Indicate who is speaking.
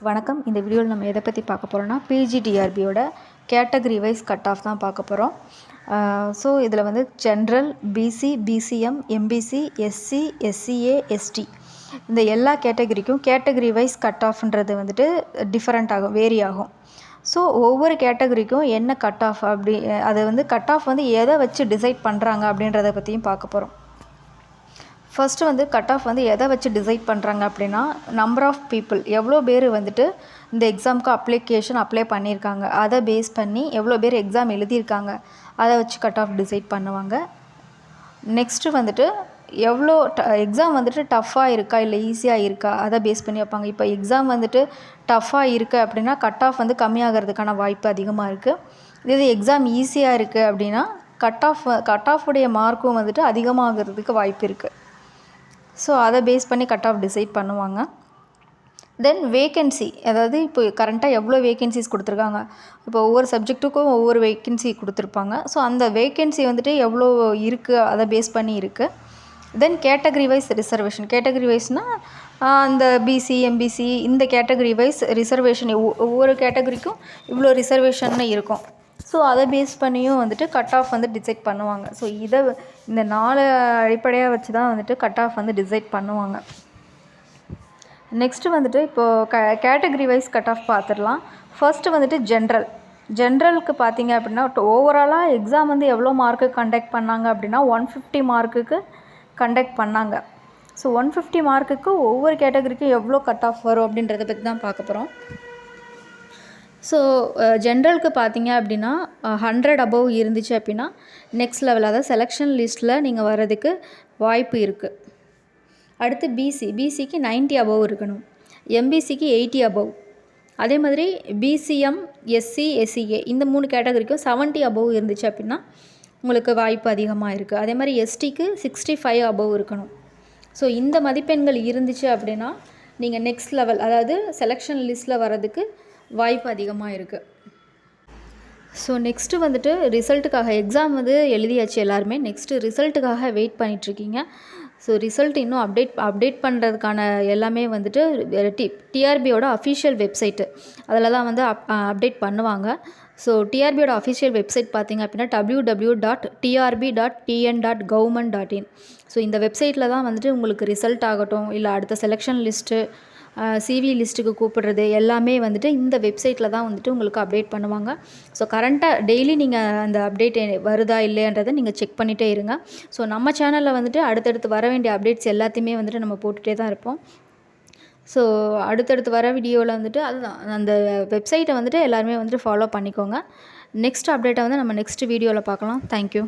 Speaker 1: வணக்கம். இந்த வீடியோவில் நம்ம எதை பற்றி பார்க்க போகிறோம்னா பிஜிடிஆர்பியோட கேட்டகரி வைஸ் கட் ஆஃப் தான் பார்க்க போகிறோம். ஸோ இதில் வந்து general, BC, BCM, MBC, SC, SCA, ST இந்த எல்லா கேட்டகரிக்கும் கேட்டகரி வைஸ் கட் ஆஃப்ன்றது வந்துட்டு டிஃப்ரெண்ட் ஆகும், வேரி ஆகும். ஸோ ஒவ்வொரு கேட்டகரிக்கும் என்ன கட் ஆஃப் அப்படி அதை வந்து கட் ஆஃப் வந்து எதை வச்சு டிசைட் பண்ணுறாங்க அப்படின்றத பற்றியும் பார்க்க போகிறோம். ஃபஸ்ட்டு வந்து கட் ஆஃப் வந்து எதை வச்சு டிசைட் பண்ணுறாங்க அப்படின்னா, நம்பர் ஆஃப் பீப்புள் எவ்வளோ பேர் வந்துட்டு இந்த எக்ஸாமுக்கு அப்ளை பண்ணியிருக்காங்க, அதை பேஸ் பண்ணி எவ்வளோ பேர் எக்ஸாம் எழுதியிருக்காங்க அதை வச்சு கட் ஆஃப் டிசைட் பண்ணுவாங்க. நெக்ஸ்ட்டு வந்துட்டு எவ்வளோ எக்ஸாம் வந்துட்டு டஃப்பாக இருக்கா இல்லை ஈஸியாக இருக்கா அதை பேஸ் பண்ணி வைப்பாங்க. இப்போ எக்ஸாம் வந்துட்டு டஃப்பாக இருக்குது அப்படின்னா கட் ஆஃப் வந்து கம்மியாகிறதுக்கான வாய்ப்பு அதிகமாக இருக்குது. இது எக்ஸாம் ஈஸியாக இருக்குது அப்படின்னா கட் ஆஃபுடைய மார்க்கும் வந்துட்டு அதிகமாகிறதுக்கு வாய்ப்பு இருக்குது. ஸோ அதை பேஸ் பண்ணி கட் ஆஃப் டிசைட் பண்ணுவாங்க. தென் வேக்கன்சி, அதாவது இப்போ கரண்ட்டாக எவ்வளோ வேக்கன்சிஸ் கொடுத்துருக்காங்க, இப்போ ஒவ்வொரு சப்ஜெக்ட்டுக்கும் ஒவ்வொரு வேக்கன்சி கொடுத்துருப்பாங்க. ஸோ அந்த வேக்கன்சி வந்துட்டு எவ்வளோ இருக்குது அதை பேஸ் பண்ணி இருக்குது. தென் கேட்டகரி வைஸ் ரிசர்வேஷன், கேட்டகரி வைஸ்னால் அந்த பிசி, எம்பிசி இந்த கேட்டகரி வைஸ் ரிசர்வேஷன் ஒவ்வொரு கேட்டகரிக்கும் இவ்வளோ ரிசர்வேஷன்னு இருக்கும். ஸோ அதை பேஸ் பண்ணியும் வந்துட்டு கட் ஆஃப் வந்து டிசைட் பண்ணுவாங்க. ஸோ இந்த 4 அடிப்படையாக வச்சு தான் வந்துட்டு கட் ஆஃப் வந்து டிசைட் பண்ணுவாங்க. நெக்ஸ்ட்டு வந்துட்டு இப்போது கேட்டகரி வைஸ் கட் ஆஃப் பார்த்துடலாம். ஃபர்ஸ்ட்டு வந்துட்டு ஜென்ரலுக்கு பார்த்தீங்க அப்படின்னா ஓவராலாக எக்ஸாம் வந்து எவ்வளோ மார்க்கு கண்டக்ட் பண்ணாங்க அப்படின்னா 150 மார்க்குக்கு கண்டக்ட் பண்ணாங்க. ஸோ 150 மார்க்குக்கு ஒவ்வொரு கேட்டகரிக்கும் எவ்வளோ கட் ஆஃப் வரும் அப்படின்றத பற்றி தான் பார்க்க போகிறோம். ஸோ ஜென்ரலுக்கு பார்த்தீங்க அப்படின்னா 100 அபவ் இருந்துச்சு அப்படின்னா நெக்ஸ்ட் லெவல், அதாவது செலெக்ஷன் லிஸ்ட்டில் நீங்கள் வர்றதுக்கு வாய்ப்பு இருக்குது. அடுத்து பிசிக்கு 90 அபவ் இருக்கணும். எம்பிசிக்கு 80 அபவ். அதே மாதிரி பிசிஎம், எஸ்சி, எஸ்சிஏ இந்த 3 கேட்டகரிக்கும் 70 அபவ் இருந்துச்சு அப்படின்னா உங்களுக்கு வாய்ப்பு அதிகமாக இருக்குது. அதே மாதிரி எஸ்டிக்கு 65 அபவ் இருக்கணும். ஸோ இந்த மதிப்பெண்கள் இருந்துச்சு அப்படின்னா நீங்கள் நெக்ஸ்ட் லெவல், அதாவது செலெக்ஷன் லிஸ்ட்டில் வர்றதுக்கு வாய்ப்பு அதிகமாக இருக்குது. ஸோ நெக்ஸ்ட்டு வந்துட்டு ரிசல்ட்டுக்காக, எக்ஸாம் வந்து எழுதியாச்சு எல்லாருமே, நெக்ஸ்ட்டு ரிசல்ட்டுக்காக வெயிட் பண்ணிகிட்ருக்கீங்க. ஸோ ரிசல்ட் இன்னும் அப்டேட் பண்ணுறதுக்கான எல்லாமே வந்துட்டு டிஆர்பியோட அஃபிஷியல் வெப்சைட்டு அதில் தான் வந்து அப்டேட் பண்ணுவாங்க. ஸோ டிஆர்பியோட அஃபிஷியல் வெப்சைட் பார்த்திங்க அப்படின்னா www.trb.tn.government.in. ஸோ இந்த வெப்சைட்டில் தான் வந்துட்டு உங்களுக்கு ரிசல்ட் ஆகட்டும், இல்லை அடுத்த செலெக்ஷன் லிஸ்ட்டு, சிவி லிஸ்ட்டுக்கு கூப்பிடுறது எல்லாமே வந்துட்டு இந்த வெப்சைட்டில் தான் வந்துட்டு உங்களுக்கு அப்டேட் பண்ணுவாங்க. ஸோ கரண்ட்டாக டெய்லி நீங்கள் அந்த அப்டேட் வருதா இல்லைன்றதை நீங்கள் செக் பண்ணிகிட்டே இருங்க. ஸோ நம்ம சேனலில் வந்துட்டு அடுத்தடுத்து வர வேண்டிய அப்டேட்ஸ் எல்லாத்தையுமே வந்துட்டு நம்ம போட்டுகிட்டே தான் இருப்போம். ஸோ அடுத்தடுத்து வர வீடியோவில் வந்துட்டு அதுதான் அந்த வெப்சைட்டை வந்துட்டு எல்லாருமே வந்துட்டு ஃபாலோ பண்ணிக்கோங்க. நெக்ஸ்ட் அப்டேட்டை வந்து நம்ம நெக்ஸ்ட் வீடியோவில் பார்க்கலாம். தேங்க்யூ.